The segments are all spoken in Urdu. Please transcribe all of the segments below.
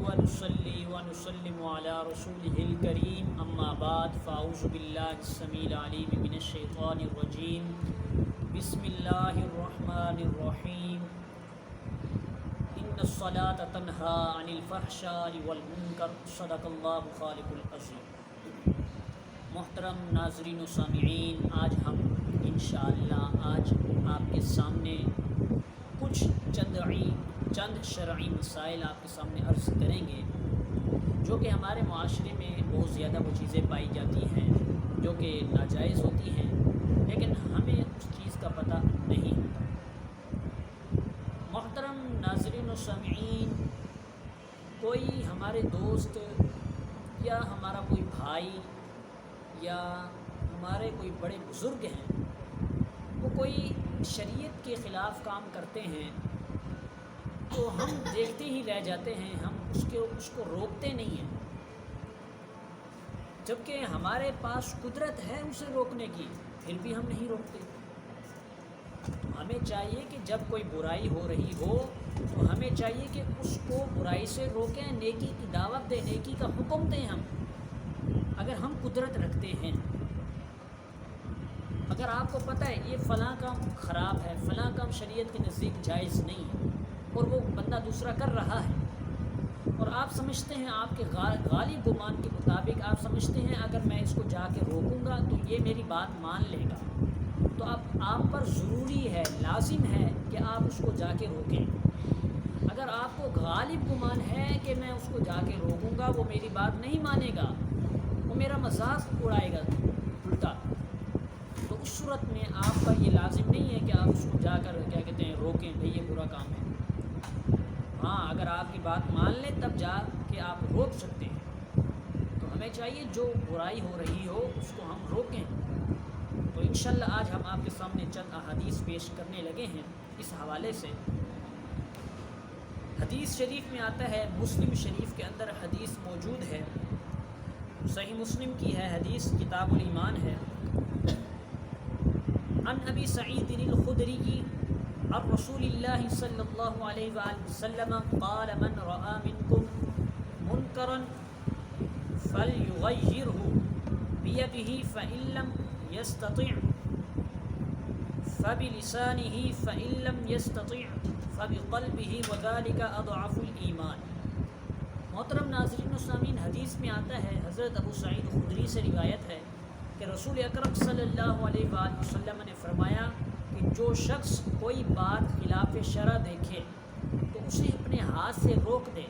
ونصلي ونسلم على رسوله الكريم أما بعد فأعوذ بالله السميع العليم من الشيطان الرجيم بسم الله الرحمن الرحيم إن الصلاة تنهى عن الفحشاء والمنكر صدق الله خالق العظيم۔ محترم ناظرین و سامعین، آج ہم انشاءاللہ آپ کے سامنے چند شرعی مسائل آپ کے سامنے عرض کریں گے، جو کہ ہمارے معاشرے میں بہت زیادہ وہ چیزیں پائی جاتی ہیں جو کہ ناجائز ہوتی ہیں، لیکن ہمیں اس چیز کا پتہ نہیں ہوتا۔ محترم ناظرین و سامعین، کوئی ہمارے دوست یا ہمارا کوئی بھائی یا ہمارے کوئی بڑے بزرگ ہیں، وہ کوئی شریعت کے خلاف کام کرتے ہیں تو ہم دیکھتے ہی رہ جاتے ہیں، ہم اس کو روکتے نہیں ہیں، جبکہ ہمارے پاس قدرت ہے اسے روکنے کی، پھر بھی ہم نہیں روکتے۔ ہمیں چاہیے کہ جب کوئی برائی ہو رہی ہو تو ہمیں چاہیے کہ اس کو برائی سے روکیں، نیکی کی دعوت دیں، نیکی کا حکم دیں۔ ہم اگر ہم قدرت رکھتے ہیں، اگر آپ کو پتہ ہے یہ فلاں کام خراب ہے، فلاں کام شریعت کے نزدیک جائز نہیں ہے، اور وہ بندہ دوسرا کر رہا ہے، اور آپ سمجھتے ہیں، آپ کے غالب گمان کے مطابق آپ سمجھتے ہیں اگر میں اس کو جا کے روکوں گا تو یہ میری بات مان لے گا، تو اب آپ پر ضروری ہے، لازم ہے کہ آپ اس کو جا کے روکیں۔ اگر آپ کو غالب گمان ہے کہ میں اس کو جا کے روکوں گا وہ میری بات نہیں مانے گا، وہ میرا مذاق اڑائے گا الٹا، تو اس صورت میں آپ پر یہ لازم نہیں ہے کہ آپ اس کو جا کر کیا کہتے ہیں روکیں، بھئی یہ برا کام ہے۔ ہاں، اگر آپ کی بات مان لیں تب جا کے آپ روک سکتے ہیں۔ تو ہمیں چاہیے جو برائی ہو رہی ہو اس کو ہم روکیں۔ تو انشاءاللہ آج ہم آپ کے سامنے چند احادیث پیش کرنے لگے ہیں اس حوالے سے۔ حدیث شریف میں آتا ہے، مسلم شریف کے اندر حدیث موجود ہے، صحیح مسلم کی ہے حدیث، کتاب الایمان ہے۔ عن ابی سعید الخدری عن رسول اللہ صلی اللہ علیہ وآلہ وسلم قال من رأى منکم منکرا فلیغیرہ بیدہ فإن لم یستطع فبلسانہ فإن لم یستطع فبقلبہ وذلک اضعف الایمان۔ محترم ناظرین و سامعین، حدیث میں آتا ہے، حضرت ابو سعید خدری سے روایت ہے کہ رسول اکرم صلی اللہ علیہ وآلہ وسلم نے فرمایا کہ جو شخص کوئی بات خلاف شرع دیکھے تو اسے اپنے ہاتھ سے روک دے،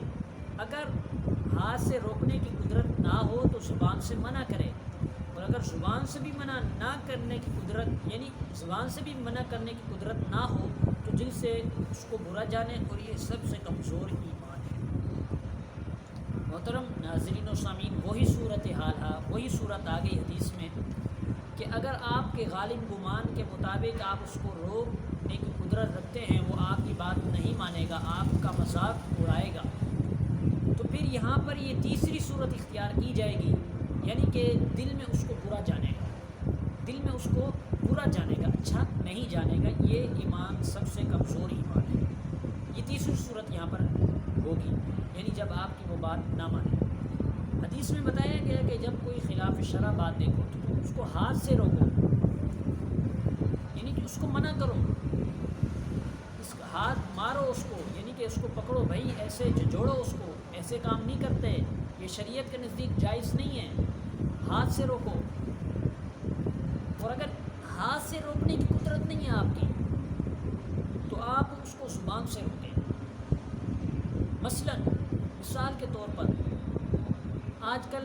اگر ہاتھ سے روکنے کی قدرت نہ ہو تو زبان سے منع کرے، اور اگر زبان سے بھی منع نہ کرنے کی قدرت، یعنی زبان سے بھی منع کرنے کی قدرت نہ ہو تو دل سے اس کو برا جانے، اور یہ سب سے کمزور ایمان ہے۔ محترم ناظرین و سامعین، وہی صورتحال ہے، وہی صورت آ گئی حدیث میں کہ اگر آپ کے غالب گمان کے مطابق آپ اس کو روکنے کی قدرت رکھتے ہیں، وہ آپ کی بات نہیں مانے گا، آپ کا مذاق اڑائے گا، تو پھر یہاں پر یہ تیسری صورت اختیار کی جائے گی، یعنی کہ دل میں اس کو برا جانے گا، دل میں اس کو برا جانے گا، اچھا نہیں جانے گا، یہ ایمان سب سے کمزور ایمان ہے۔ یہ تیسری صورت یہاں پر ہوگی، یعنی جب آپ کی وہ بات نہ مانے۔ حدیث میں بتایا گیا کہ جب کوئی خلاف شرع بات دیکھو تو تم اس کو ہاتھ سے روکو، یعنی کہ اس کو منع کرو، اس کا ہاتھ مارو اس کو، یعنی کہ اس کو پکڑو، بھائی ایسے جھنجھوڑو اس کو، ایسے کام نہیں کرتے، یہ شریعت کے نزدیک جائز نہیں ہے، ہاتھ سے روکو۔ اور اگر ہاتھ سے روکنے کی قدرت نہیں ہے آپ کی تو آپ اس کو زبان سے روکیں۔ مثال کے طور پر آج کل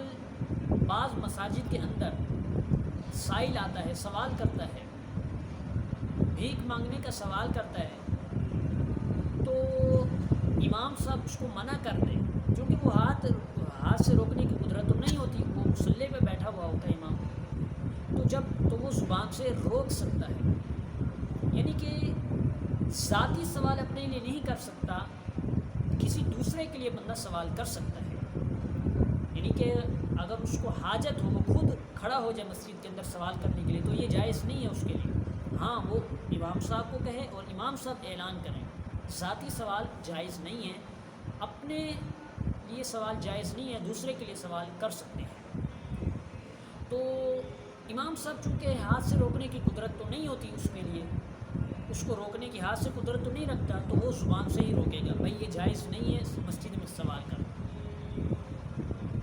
بعض مساجد کے اندر سائل آتا ہے، سوال کرتا ہے، بھیک مانگنے کا سوال کرتا ہے، تو امام صاحب اس کو منع کر دیں، کیونکہ وہ ہاتھ سے روکنے کی قدرت تو نہیں ہوتی، وہ مصلی پہ بیٹھا ہوا ہوتا ہے امام، تو وہ زبان سے روک سکتا ہے، یعنی کہ ذاتی سوال اپنے لیے نہیں کر سکتا، کسی دوسرے کے لیے بندہ سوال کر سکتا ہے، یعنی کہ اگر اس کو حاجت ہو، وہ خود کھڑا ہو جائے مسجد کے اندر سوال کرنے کے لیے، تو یہ جائز نہیں ہے اس کے لیے، ہاں وہ امام صاحب کو کہے اور امام صاحب اعلان کریں، ذاتی سوال جائز نہیں ہے، اپنے لیے یہ سوال جائز نہیں ہے، دوسرے کے لیے سوال کر سکتے ہیں۔ تو امام صاحب چونکہ ہاتھ سے روکنے کی قدرت تو نہیں ہوتی اس کے لیے، اس کو روکنے کی ہاتھ سے قدرت تو نہیں رکھتا، تو وہ زبان سے ہی روکے گا، بھائی یہ جائز نہیں ہے مسجد میں سوال کرنا۔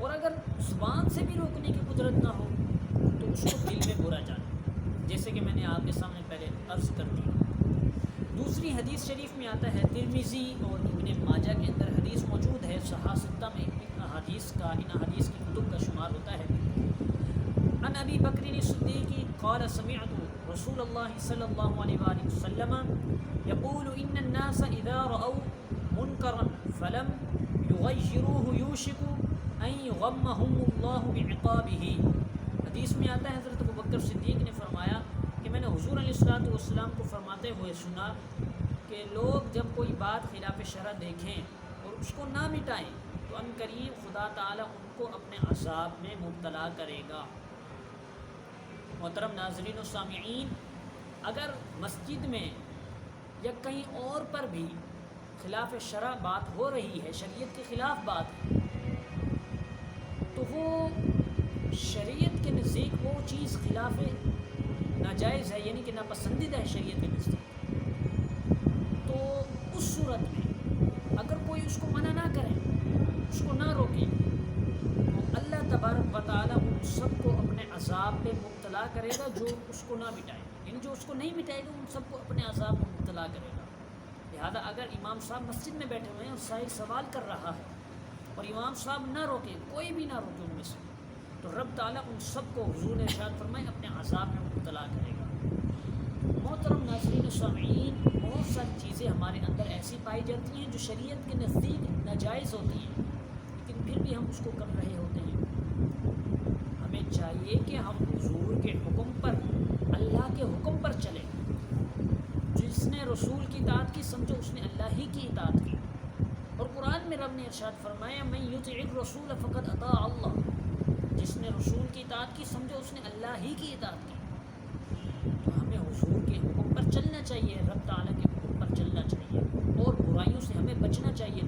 اور اگر زبان سے بھی روکنے کی قدرت نہ ہو تو اس کو دل میں برا جانا، جیسے کہ میں نے آپ کے سامنے پہلے عرض کر دی۔ دوسری حدیث شریف میں آتا ہے، ترمذی اور ابن ماجہ کے اندر حدیث موجود ہے، صحاح ستہ میں ان احادیث کی کتب کا شمار ہوتا ہے۔ عن ابی بکر صدیق قال سمعت رسول اللہ صلی اللہ علیہ وآلہ وسلم یقول ان الناس اذا رأوا منکرا فلم یغیروه یوشک ان یغمهم اللہ بعقابہ۔ حدیث میں آتا ہے حضرت ابوبکر صدیق نے فرمایا کہ میں نے حضور علیہ الصلوۃ والسلام کو فرماتے ہوئے سنا کہ لوگ جب کوئی بات خلاف شرع دیکھیں اور اس کو نہ مٹائیں تو ان قریب خدا تعالیٰ ان کو اپنے عذاب میں مبتلا کرے گا۔ محترم ناظرین و سامعین، اگر مسجد میں یا کہیں اور پر بھی خلاف شرع بات ہو رہی ہے، شریعت کے خلاف بات ہے، تو وہ شریعت کے نزدیک وہ چیز خلاف ناجائز ہے، یعنی کہ ناپسندیدہ ہے شریعت کے نزدیک، تو اس صورت میں اگر کوئی اس کو منع نہ کرے، اس کو نہ روکے، تو اللہ تبارک و تعالیٰ ان سب کو اپنے عذاب میں مبتلا کرے گا جو اس کو نہ مٹائے، یعنی جو اس کو نہیں مٹائے گا ان سب کو اپنے عذاب میں مبتلا کرے گا۔ لہذا اگر امام صاحب مسجد میں بیٹھے ہوئے ہیں اور سائل سوال کر رہا ہے اور امام صاحب نہ روکے، کوئی بھی نہ روکے ان میں سے، تو رب تعالیٰ ان سب کو حضور نے ارشاد فرمائے اپنے عذاب میں مبتلا کرے گا۔ محترم ناظرین و سامعین، بہت ساری چیزیں ہمارے اندر ایسی پائی جاتی ہیں جو شریعت کے نزدیک ناجائز ہوتی ہیں، لیکن پھر بھی ہم اس کو کر رہے ہوتے ہیں۔ ہمیں چاہیے کہ ہم حضور کے حکم پر، اللہ کے حکم پر چلیں۔ جس نے رسول کی اطاعت کی سمجھو اس نے اللہ ہی کی اطاعت کی، اور قرآن میں رب نے ارشاد فرمایا من یطع الرسول فقد اطاع اللہ، جس نے رسول کی اطاعت کی سمجھو اس نے اللہ ہی کی اطاعت کی۔ تو ہمیں حضور کے حکم پر چلنا چاہیے، رب تعالیٰ کے حکم پر چلنا چاہیے، اور برائیوں سے ہمیں بچنا چاہیے،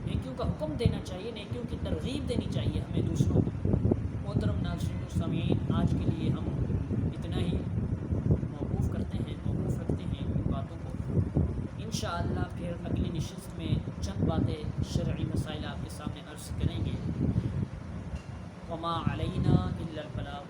نیکیوں کا حکم دینا چاہیے، نیکیوں کی ترغیب دینی چاہیے ہمیں دوسروں کو۔ محترم ناظرین و سامعین، آج کے لیے ہم اتنا ہی موقوف رکھتے ہیں ان باتوں کو۔ انشاءاللہ پھر اگلی نشست میں چند باتیں شرعی مسائل آپ کے سامنے عرض کریں گے۔ وما علینا الا البلاغ۔